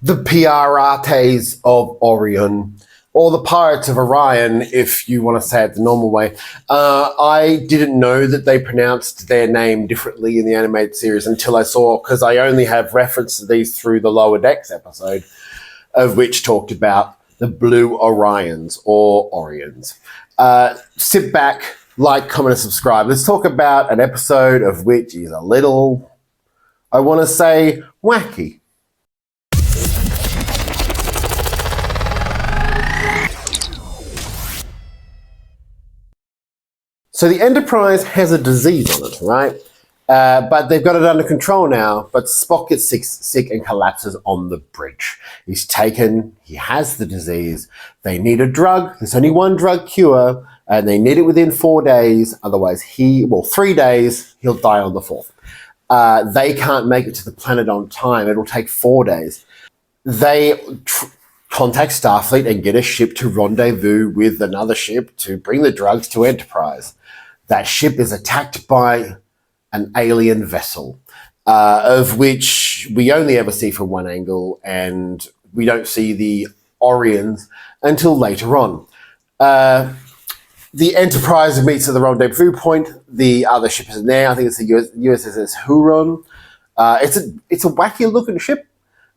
the Pirates of Orion, or the Pirates of Orion, if you want to say it the normal way. I didn't know that they pronounced their name differently in the animated series until I saw, because I only have reference to these through the Lower Decks episode, of which talked about the Blue Orions, or Orions. Sit back, like, comment, and subscribe. Let's talk about an episode of which is a little, I want to say, wacky. So the Enterprise has a disease on it, right? But they've got it under control now, but Spock gets sick and collapses on the bridge. He's taken, he has the disease. They need a drug. There's only one drug cure, and they need it within 4 days. Otherwise, 3 days, he'll die on the 4th. They can't make it to the planet on time. It'll take 4 days. They contact Starfleet and get a ship to rendezvous with another ship to bring the drugs to Enterprise. That ship is attacked by an alien vessel, of which we only ever see from one angle, and we don't see the Orions until later on. The Enterprise meets at the rendezvous point. The other ship is in there. I think it's the USS Huron. It's a wacky looking ship.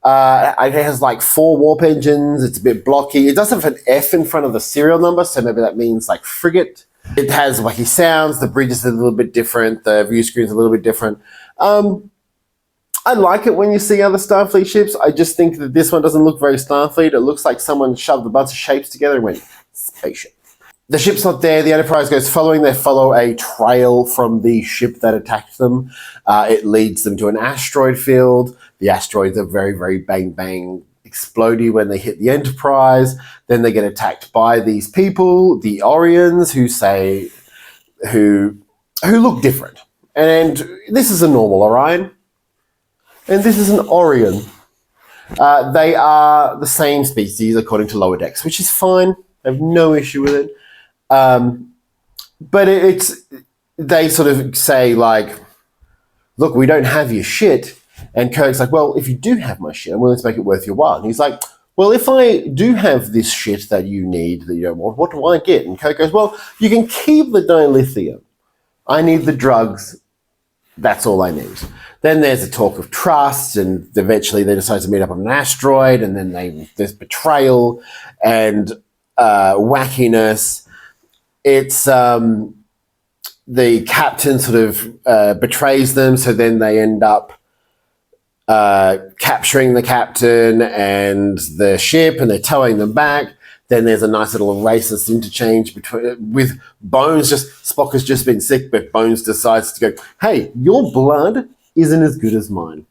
It has like 4 warp engines. It's a bit blocky. It does have an F in front of the serial number, so maybe that means like frigate. It has wacky sounds. The bridge is a little bit different. The view screen is a little bit different. I like it when you see other Starfleet ships. I just think that this one doesn't look very Starfleet. It looks like someone shoved a bunch of shapes together and went, spaceship. The ship's not there. The Enterprise goes following. They follow a trail from the ship that attacked them. It leads them to an asteroid field. The asteroids are very, very bang, bang, explodey when they hit the Enterprise. Then they get attacked by these people, the Orions, who look different. And this is a normal Orion, and this is an Orion. They are the same species according to Lower Decks, which is fine. I have no issue with it. But they sort of say, like, look, we don't have your shit. And Kirk's like, well, if you do have my shit, I'm willing to make it worth your while. And he's like, well, if I do have this shit that you need, that you don't want, what do I get? And Kirk goes, well, you can keep the dilithium. I need the drugs. That's all I need. Then there's a talk of trust, and eventually they decide to meet up on an asteroid, and then there's betrayal and wackiness. It's the captain sort of betrays them, so then they end up capturing the captain and the ship, and they're towing them back. Then there's a nice little racist interchange with Bones. Spock has just been sick, but Bones decides to go, hey, your blood isn't as good as mine.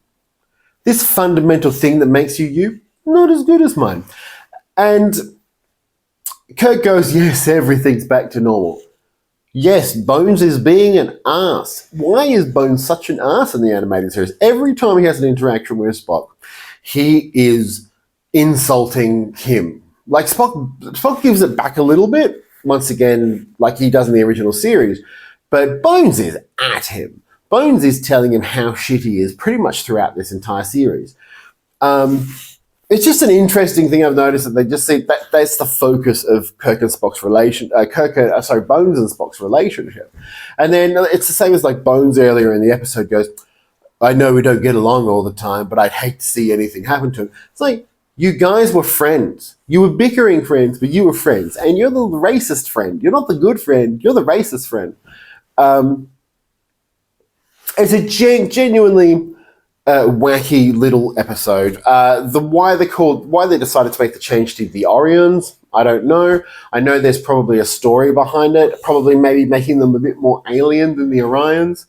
This fundamental thing that makes you, not as good as mine. And Kirk goes, yes, everything's back to normal. Yes, Bones is being an ass. Why is Bones such an ass in the animated series? Every time he has an interaction with Spock, he is insulting him. Like, Spock gives it back a little bit, once again, like he does in the original series, but Bones is at him. Bones is telling him how shit he is pretty much throughout this entire series. It's just an interesting thing I've noticed, that they just see that's the focus of Kirk and Spock's Bones and Spock's relationship. And then it's the same as like Bones earlier in the episode goes, I know we don't get along all the time, but I'd hate to see anything happen to him. It's like, you guys were friends. You were bickering friends, but you were friends. And you're the racist friend. You're not the good friend. You're the racist friend. It's a genuinely wacky little episode. Why they decided to make the change to the Orions, I don't know. I know there's probably a story behind it, probably maybe making them a bit more alien than the Orions,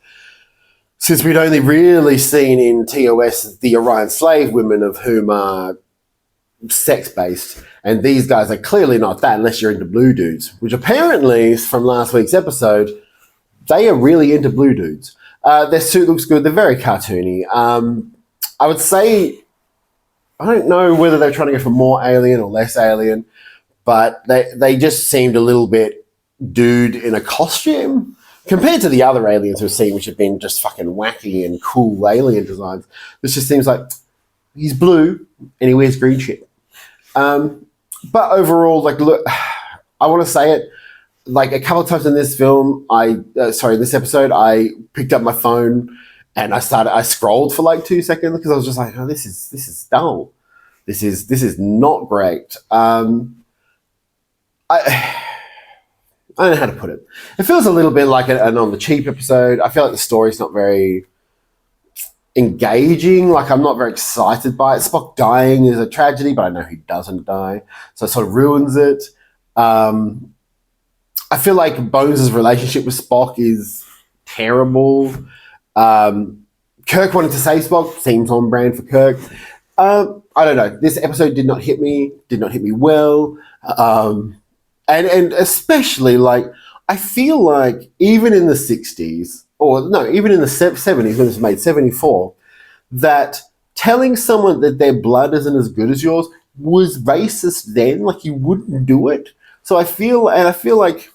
since we'd only really seen in TOS the Orion slave women, of whom are sex-based, and these guys are clearly not that unless you're into blue dudes, which apparently, from last week's episode, they are really into blue dudes. Their suit looks good. They're very cartoony. I would say, I don't know whether they're trying to go for more alien or less alien, but they just seemed a little bit dude in a costume compared to the other aliens we've seen, which have been just fucking wacky and cool alien designs. This just seems like, he's blue and he wears green shit. But overall, like, look, I want to say it. Like a couple of times in this film, this episode, I picked up my phone and I scrolled for like 2 seconds because I was just like, oh, this is dull. This is not great. I don't know how to put it. It feels a little bit like an on the cheap episode. I feel like the story's not very engaging. Like I'm not very excited by it. Spock dying is a tragedy, but I know he doesn't die, so it sort of ruins it. I feel like Bones' relationship with Spock is terrible. Kirk wanted to save Spock, seems on brand for Kirk. I don't know. This episode did not hit me well. And especially, like, I feel like even in the 60s, or no, even in the 70s, when it was made, 74, that telling someone that their blood isn't as good as yours was racist then. Like, you wouldn't do it. So I feel like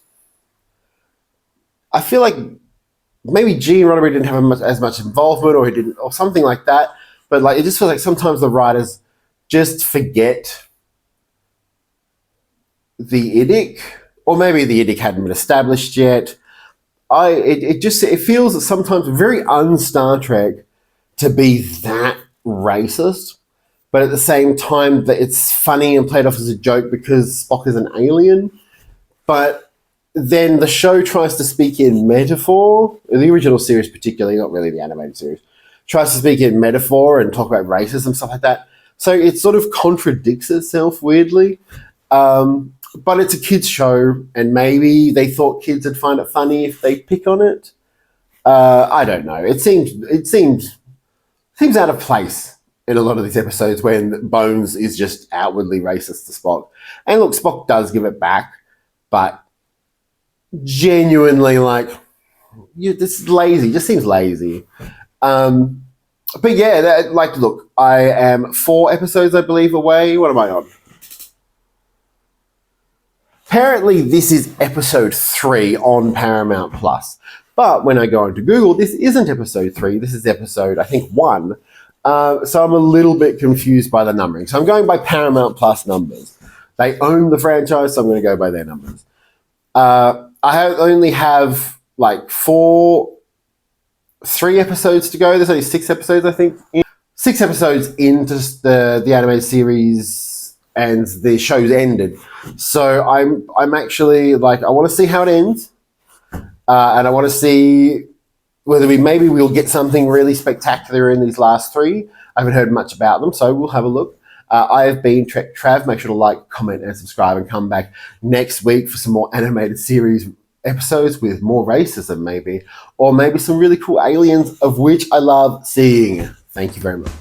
maybe Gene Roddenberry didn't have as much involvement, or he didn't, or something like that. But like, it just feels like sometimes the writers just forget the IDIC, or maybe the IDIC hadn't been established yet. It feels sometimes very un-Star Trek to be that racist, but at the same time that it's funny and played off as a joke because Spock is an alien. But then the show tries to speak in metaphor, the original series particularly, not really the animated series, tries to speak in metaphor and talk about racism, stuff like that. So it sort of contradicts itself weirdly. But it's a kids' show, and maybe they thought kids would find it funny if they pick on it. I don't know. It seems out of place in a lot of these episodes when Bones is just outwardly racist to Spock. And look, Spock does give it back, but genuinely, like, this is lazy. Just seems lazy. But yeah, look, I am 4 episodes, I believe, away. What am I on? Apparently, this is episode 3 on Paramount Plus. But when I go into Google, this isn't episode 3. This is episode, I think, 1. So I'm a little bit confused by the numbering. So I'm going by Paramount Plus numbers. They own the franchise, so I'm going to go by their numbers. I only have like 3 episodes to go. There's only 6 episodes, I think. 6 episodes into the animated series, and the show's ended. So I'm actually like, I want to see how it ends, and I want to see whether we'll get something really spectacular in these last 3. I haven't heard much about them, so we'll have a look. I have been Trek Trav. Make sure to like, comment, and subscribe, and come back next week for some more animated series episodes with more racism, maybe, or maybe some really cool aliens, of which I love seeing. Thank you very much.